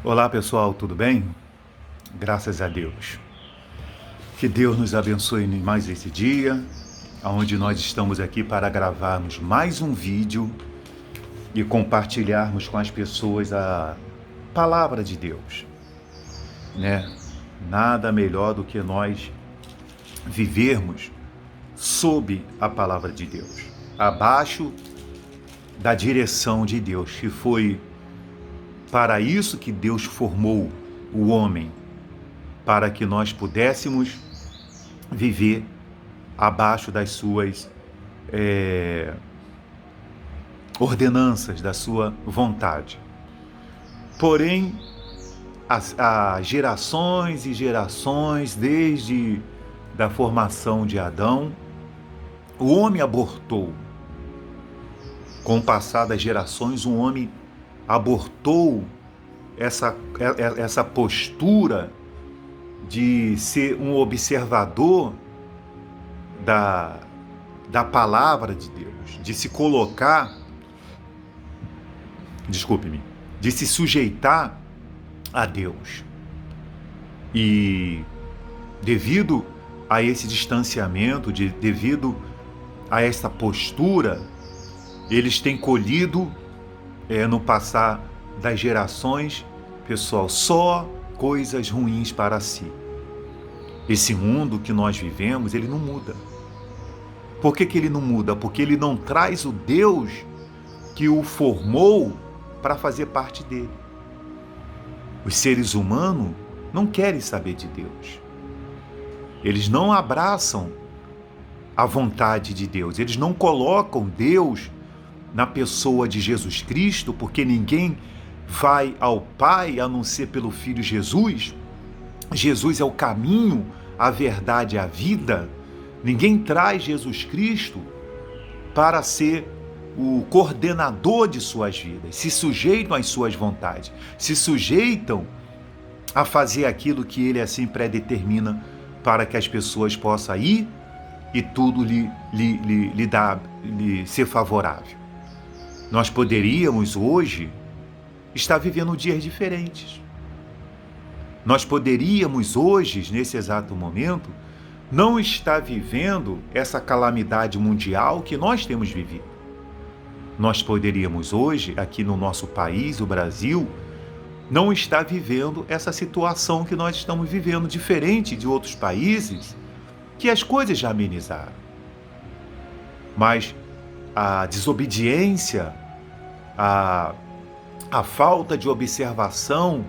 Olá pessoal, tudo bem? Graças a Deus. Que Deus nos abençoe em mais esse dia, onde nós estamos aqui para gravarmos mais um vídeo e compartilharmos com as pessoas a palavra de Deus, né? Nada melhor do que nós vivermos sob a palavra de Deus, abaixo da direção de Deus, que foi para isso que Deus formou o homem, para que nós pudéssemos viver abaixo das suas ordenanças, da sua vontade. Porém, as gerações e gerações, desde da formação de Adão, o homem abortou. Com o passar das gerações, o homem abortou essa postura de ser um observador da palavra de Deus, de se colocar, de se sujeitar a Deus. E devido a esse distanciamento, devido a essa postura, eles têm colhido, no passar das gerações, pessoal, só coisas ruins para si. Esse mundo que nós vivemos, ele não muda. Por que ele não muda? Porque ele não traz o Deus que o formou para fazer parte dele. Os seres humanos não querem saber de Deus. Eles não abraçam a vontade de Deus. Eles não colocam Deus na pessoa de Jesus Cristo, porque ninguém vai ao Pai a não ser pelo Filho Jesus. Jesus é o caminho, a verdade e a vida. Ninguém traz Jesus Cristo para ser o coordenador de suas vidas, se sujeitam às suas vontades, se sujeitam a fazer aquilo que ele assim predetermina para que as pessoas possam ir e tudo lhe ser favorável. Nós poderíamos hoje estar vivendo dias diferentes. Nós poderíamos hoje, nesse exato momento, não estar vivendo essa calamidade mundial que nós temos vivido. Nós poderíamos hoje, aqui no nosso país, o Brasil, não estar vivendo essa situação que nós estamos vivendo, diferente de outros países, que as coisas já amenizaram. Mas a desobediência, a falta de observação,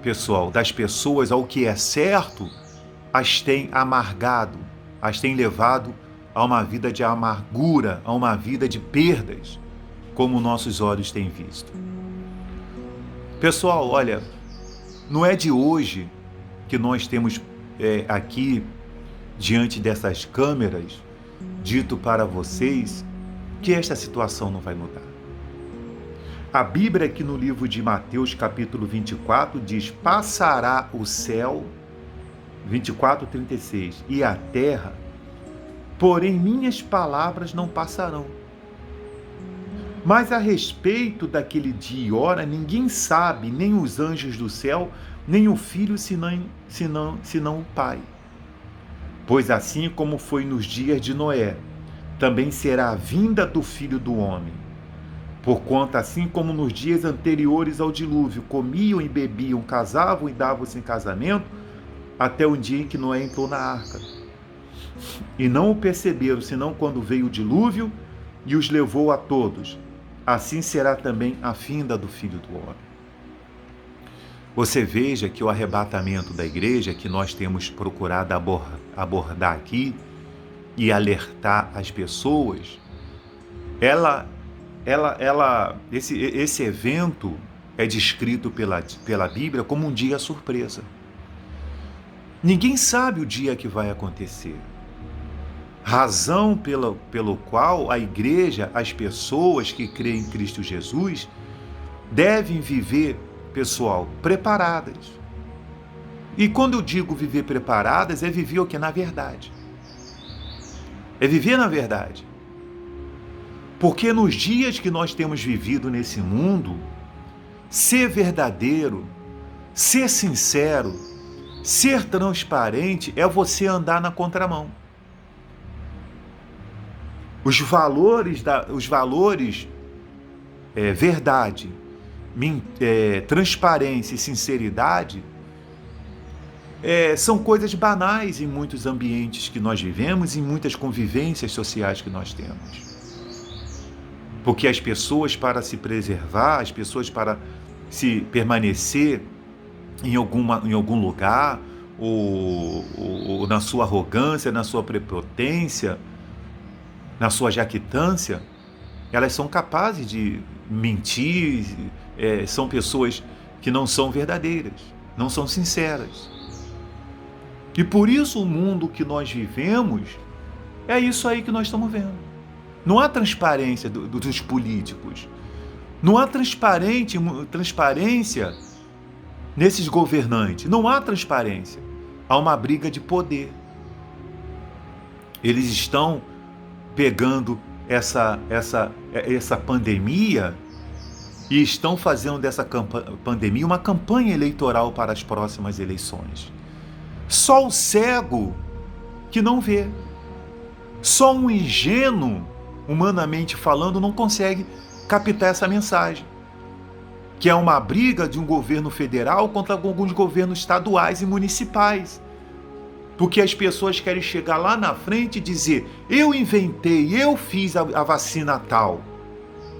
pessoal, das pessoas ao que é certo, as tem amargado, as tem levado a uma vida de amargura, a uma vida de perdas, como nossos olhos têm visto. Pessoal, olha, não é de hoje que nós temos aqui, diante dessas câmeras, dito para vocês que esta situação não vai mudar. A Bíblia aqui no livro de Mateus, capítulo 24, diz: passará o céu, 24:36, e a terra, porém minhas palavras não passarão. Mas a respeito daquele dia e hora, ninguém sabe, nem os anjos do céu, nem o Filho, senão o Pai. Pois assim como foi nos dias de Noé, também será a vinda do Filho do Homem. Porquanto, assim como nos dias anteriores ao dilúvio, comiam e bebiam, casavam e davam-se em casamento, até o dia em que Noé entrou na arca. E não o perceberam, senão quando veio o dilúvio e os levou a todos. Assim será também a vinda do Filho do Homem. Você veja que o arrebatamento da igreja, que nós temos procurado abordar aqui e alertar as pessoas, esse evento é descrito pela Bíblia como um dia surpresa. Ninguém sabe o dia que vai acontecer. Razão pelo qual a igreja, as pessoas que creem em Cristo Jesus, devem viver, pessoal, preparadas. E quando eu digo viver preparadas, é viver o que? Na verdade. É viver na verdade. . Porque nos dias que nós temos vivido nesse mundo, ser verdadeiro, ser sincero, ser transparente é você andar na contramão. Os valores, verdade, transparência e sinceridade são coisas banais em muitos ambientes que nós vivemos, em muitas convivências sociais que nós temos. Porque as pessoas, para se preservar, as pessoas, para se permanecer em algum lugar, ou na sua arrogância, na sua prepotência, na sua jactância, elas são capazes de mentir, são pessoas que não são verdadeiras, não são sinceras. E por isso o mundo que nós vivemos é isso aí que nós estamos vendo. Não há transparência dos políticos. Não há transparência nesses governantes. Não há transparência. Há uma briga de poder. Eles estão pegando essa pandemia e estão fazendo dessa pandemia uma campanha eleitoral para as próximas eleições. Só o cego que não vê. Só um ingênuo, humanamente falando, não consegue captar essa mensagem. Que é uma briga de um governo federal contra alguns governos estaduais e municipais. Porque as pessoas querem chegar lá na frente e dizer: eu inventei, eu fiz a vacina tal.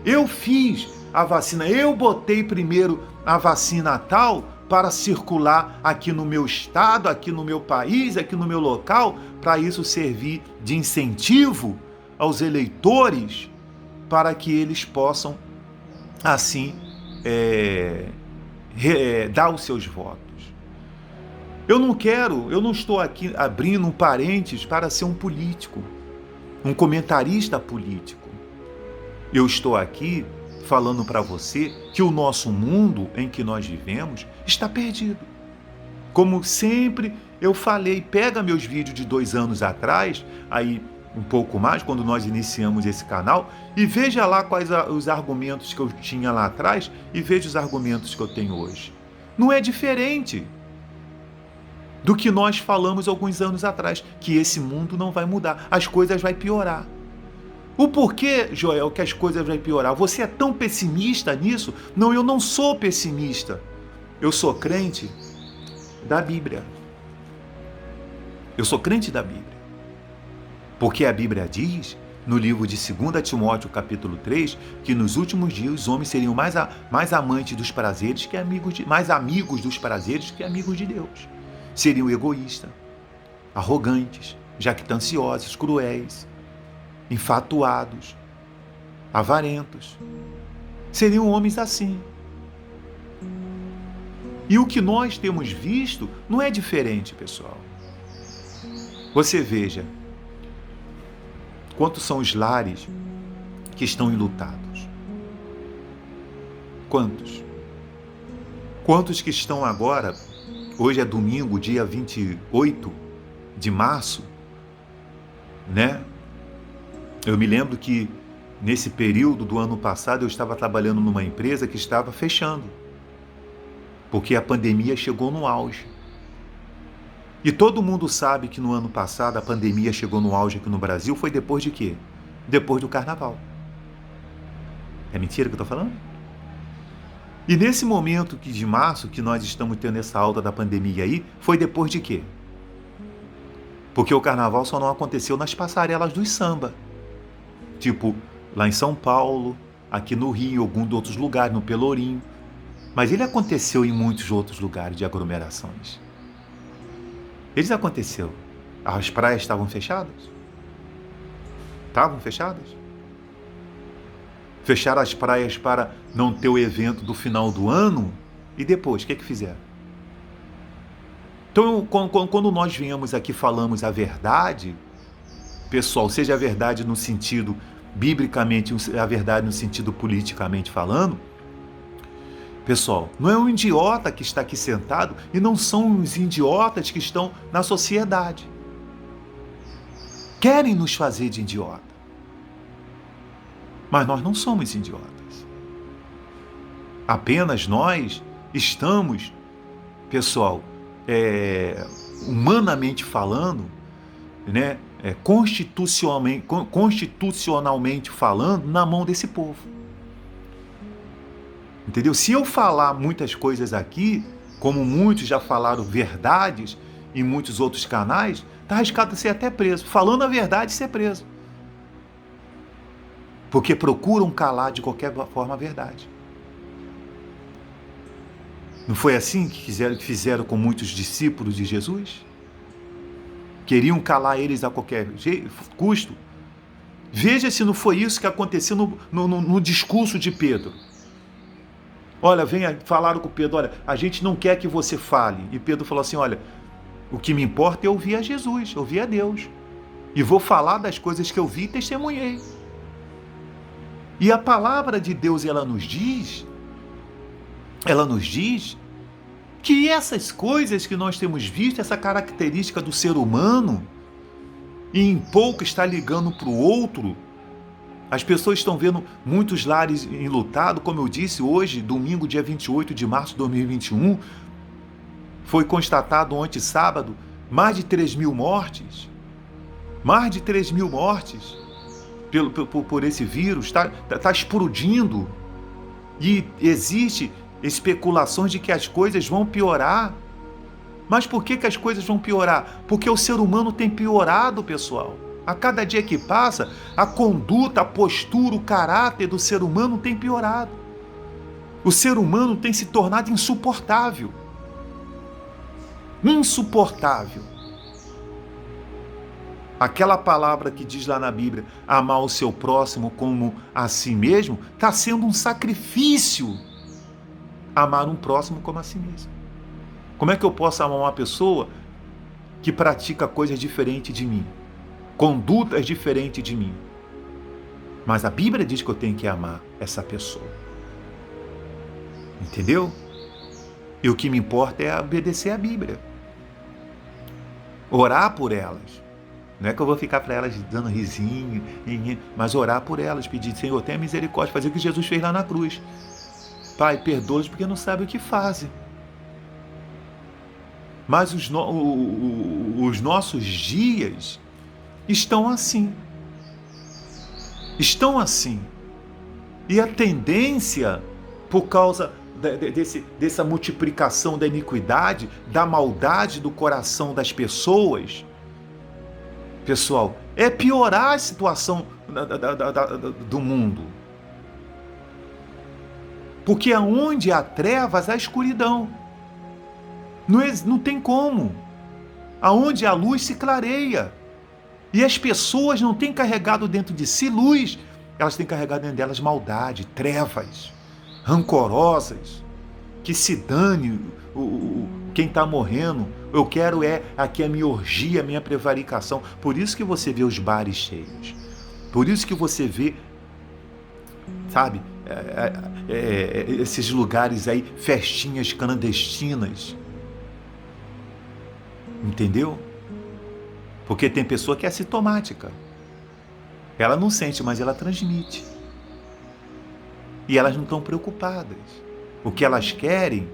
Eu fiz a vacina, eu botei primeiro a vacina tal para circular aqui no meu estado, aqui no meu país, aqui no meu local, para isso servir de incentivo aos eleitores, para que eles possam, assim, dar os seus votos. Eu não estou aqui abrindo um parênteses para ser um político, um comentarista político. Eu estou aqui falando para você que o nosso mundo em que nós vivemos está perdido. Como sempre eu falei, pega meus vídeos de 2 anos atrás, aí um pouco mais, quando nós iniciamos esse canal, e veja lá quais os argumentos que eu tinha lá atrás e veja os argumentos que eu tenho hoje. Não é diferente do que nós falamos alguns anos atrás, que esse mundo não vai mudar, as coisas vão piorar. O porquê, Joel, que as coisas vão piorar? Você é tão pessimista nisso? Não, eu não sou pessimista. Eu sou crente da Bíblia. Eu sou crente da Bíblia. Porque a Bíblia diz, no livro de 2 Timóteo, capítulo 3, que nos últimos dias os homens seriam mais amantes dos prazeres que mais amigos dos prazeres que amigos de Deus. Seriam egoístas, arrogantes, jactanciosos, cruéis, enfatuados, avarentos. Seriam homens assim. E o que nós temos visto não é diferente, pessoal. Você veja quantos são os lares que estão enlutados. Quantos? Quantos que estão agora, hoje é domingo, dia 28 de março, né? Eu me lembro que nesse período do ano passado eu estava trabalhando numa empresa que estava fechando, porque a pandemia chegou no auge. E todo mundo sabe que no ano passado a pandemia chegou no auge aqui no Brasil, foi depois de quê? Depois do carnaval. É mentira que eu estou falando? E nesse momento de março que nós estamos tendo essa alta da pandemia aí, foi depois de quê? Porque o carnaval só não aconteceu nas passarelas dos samba. Tipo, lá em São Paulo, aqui no Rio, em alguns outros lugares, no Pelourinho. Mas ele aconteceu em muitos outros lugares de aglomerações. Eles aconteceu. As praias estavam fechadas? Estavam fechadas? Fecharam as praias para não ter o evento do final do ano? E depois, o que fizeram? Então, quando nós viemos aqui falamos a verdade, pessoal, seja a verdade no sentido biblicamente, a verdade no sentido politicamente falando, pessoal, não é um idiota que está aqui sentado e não são os idiotas que estão na sociedade. Querem nos fazer de idiota. Mas nós não somos idiotas. Apenas nós estamos, pessoal, humanamente falando, né, constitucionalmente falando, na mão desse povo. Entendeu? Se eu falar muitas coisas aqui, como muitos já falaram verdades em muitos outros canais, tá arriscado ser até preso. Falando a verdade, ser preso. Porque procuram calar de qualquer forma a verdade. Não foi assim que fizeram com muitos discípulos de Jesus? Queriam calar eles a qualquer custo? Veja se não foi isso que aconteceu no discurso de Pedro. Olha, falaram com Pedro, olha, a gente não quer que você fale. E Pedro falou assim, olha, o que me importa é ouvir a Jesus, ouvir a Deus. E vou falar das coisas que eu vi e testemunhei. E a palavra de Deus, ela nos diz que essas coisas que nós temos visto, essa característica do ser humano, e em pouco está ligando para o outro. As pessoas estão vendo muitos lares enlutados, como eu disse hoje, domingo, dia 28 de março de 2021, foi constatado ontem, sábado, mais de 3.000 mortes. Mais de 3.000 mortes por esse vírus, está explodindo. E existe especulações de que as coisas vão piorar. Mas por que as coisas vão piorar? Porque o ser humano tem piorado, pessoal. A cada dia que passa, a conduta, a postura, o caráter do ser humano tem piorado. O ser humano tem se tornado insuportável. Insuportável. Aquela palavra que diz lá na Bíblia, amar o seu próximo como a si mesmo, está sendo um sacrifício. Amar um próximo como a si mesmo. Como é que eu posso amar uma pessoa que pratica coisas diferentes de mim? Condutas diferentes de mim? Mas a Bíblia diz que eu tenho que amar essa pessoa. Entendeu? E o que me importa é obedecer a Bíblia. Orar por elas. Não é que eu vou ficar para elas dando risinho, mas orar por elas, pedir, Senhor, tenha misericórdia, fazer o que Jesus fez lá na cruz. Pai, perdoa-os porque não sabem o que fazem. Mas os nossos dias estão assim. Estão assim. E a tendência, por causa dessa multiplicação da iniquidade, da maldade do coração das pessoas, pessoal, é piorar a situação do mundo. Porque aonde há trevas, há escuridão. Não tem como. Aonde há luz, se clareia. E as pessoas não têm carregado dentro de si luz, elas têm carregado dentro delas maldade, trevas, rancorosas, que se dane quem está morrendo. Eu quero aqui a minha orgia, a minha prevaricação. Por isso que você vê os bares cheios. Por isso que você vê, sabe, esses lugares aí, festinhas clandestinas. Entendeu? Porque tem pessoa que é assintomática. Ela não sente, mas ela transmite. E elas não estão preocupadas. O que elas querem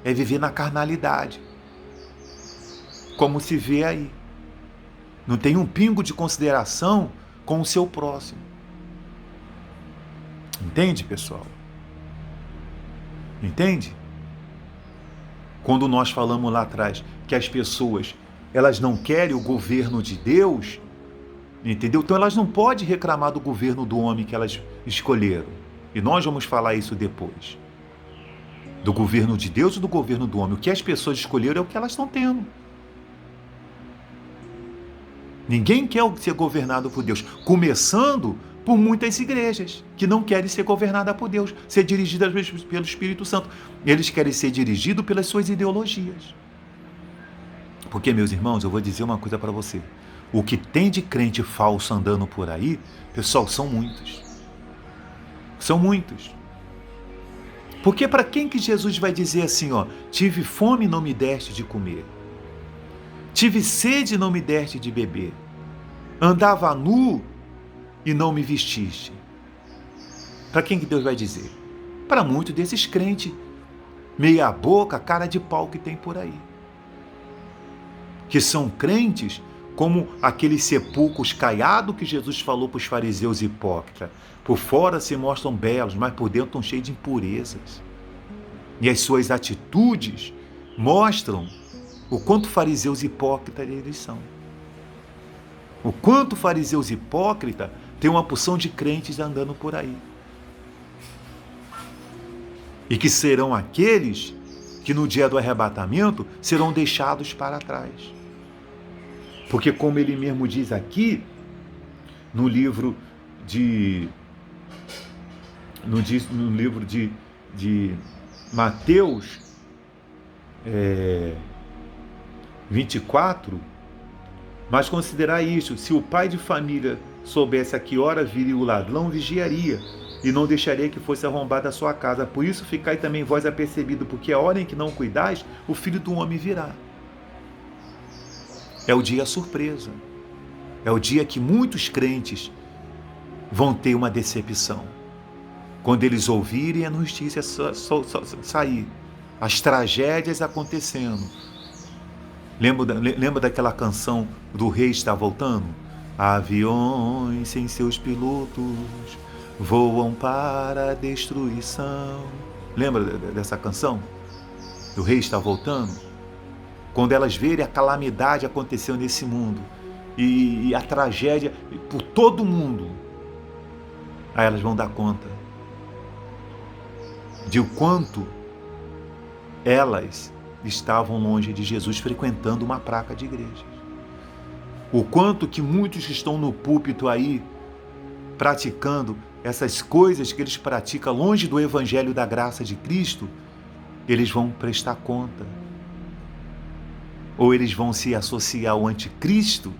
é viver na carnalidade. Como se vê aí. Não tem um pingo de consideração com o seu próximo. Entende, pessoal? Entende? Quando nós falamos lá atrás que as pessoas, elas não querem o governo de Deus, entendeu? Então elas não podem reclamar do governo do homem que elas escolheram. E nós vamos falar isso depois. Do governo de Deus e do governo do homem. O que as pessoas escolheram é o que elas estão tendo. Ninguém quer ser governado por Deus. Começando por muitas igrejas que não querem ser governadas por Deus, ser dirigidas pelo Espírito Santo. Eles querem ser dirigidos pelas suas ideologias. Porque, meus irmãos, eu vou dizer uma coisa para você. O que tem de crente falso andando por aí, pessoal, são muitos. São muitos. Porque para quem que Jesus vai dizer assim, ó, tive fome e não me deste de comer. Tive sede e não me deste de beber. Andava nu e não me vestiste. Para quem que Deus vai dizer? para muitos desses crentes meia boca, cara de pau que tem por aí. Que são crentes como aqueles sepulcros caiados que Jesus falou para os fariseus hipócritas. Por fora se mostram belos, mas por dentro estão cheios de impurezas. E as suas atitudes mostram o quanto fariseus hipócritas eles são. O quanto fariseus hipócritas tem uma porção de crentes andando por aí. E que serão aqueles que no dia do arrebatamento serão deixados para trás. Porque como ele mesmo diz aqui, no livro de Mateus 24, mas considerai isso, se o pai de família soubesse a que hora viria o ladrão, vigiaria, e não deixaria que fosse arrombada a sua casa. Por isso ficai também vós apercebido, porque a hora em que não cuidais, o Filho do Homem virá. É o dia surpresa. É o dia que muitos crentes vão ter uma decepção. Quando eles ouvirem a notícia sair, as tragédias acontecendo. Lembra daquela canção do Rei Está Voltando? Aviões sem seus pilotos voam para a destruição. Lembra dessa canção? O Rei Está Voltando? Quando elas verem a calamidade acontecendo nesse mundo e a tragédia por todo mundo, aí elas vão dar conta de o quanto elas estavam longe de Jesus, frequentando uma praça de igrejas. O quanto que muitos que estão no púlpito aí, praticando essas coisas que eles praticam longe do evangelho da graça de Cristo, eles vão prestar conta. Ou eles vão se associar ao anticristo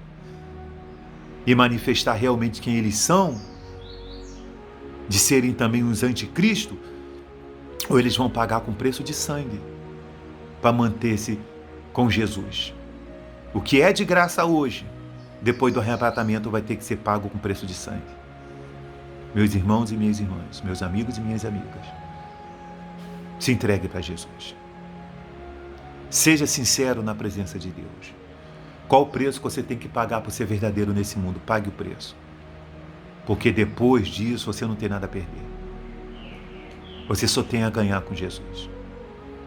e manifestar realmente quem eles são, de serem também os anticristo, ou eles vão pagar com preço de sangue para manter-se com Jesus. O que é de graça hoje, depois do arrebatamento vai ter que ser pago com preço de sangue. Meus irmãos e minhas irmãs, meus amigos e minhas amigas, se entregue para Jesus. Seja sincero na presença de Deus. Qual o preço que você tem que pagar por ser verdadeiro nesse mundo? Pague o preço. Porque depois disso você não tem nada a perder. Você só tem a ganhar com Jesus.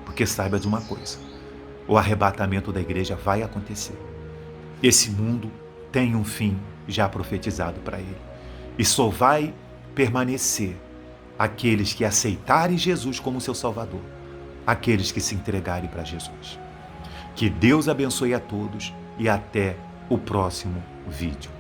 Porque saiba de uma coisa, o arrebatamento da igreja vai acontecer. Esse mundo tem um fim já profetizado para ele. E só vai permanecer aqueles que aceitarem Jesus como seu Salvador, aqueles que se entregarem para Jesus. Que Deus abençoe a todos e até o próximo vídeo.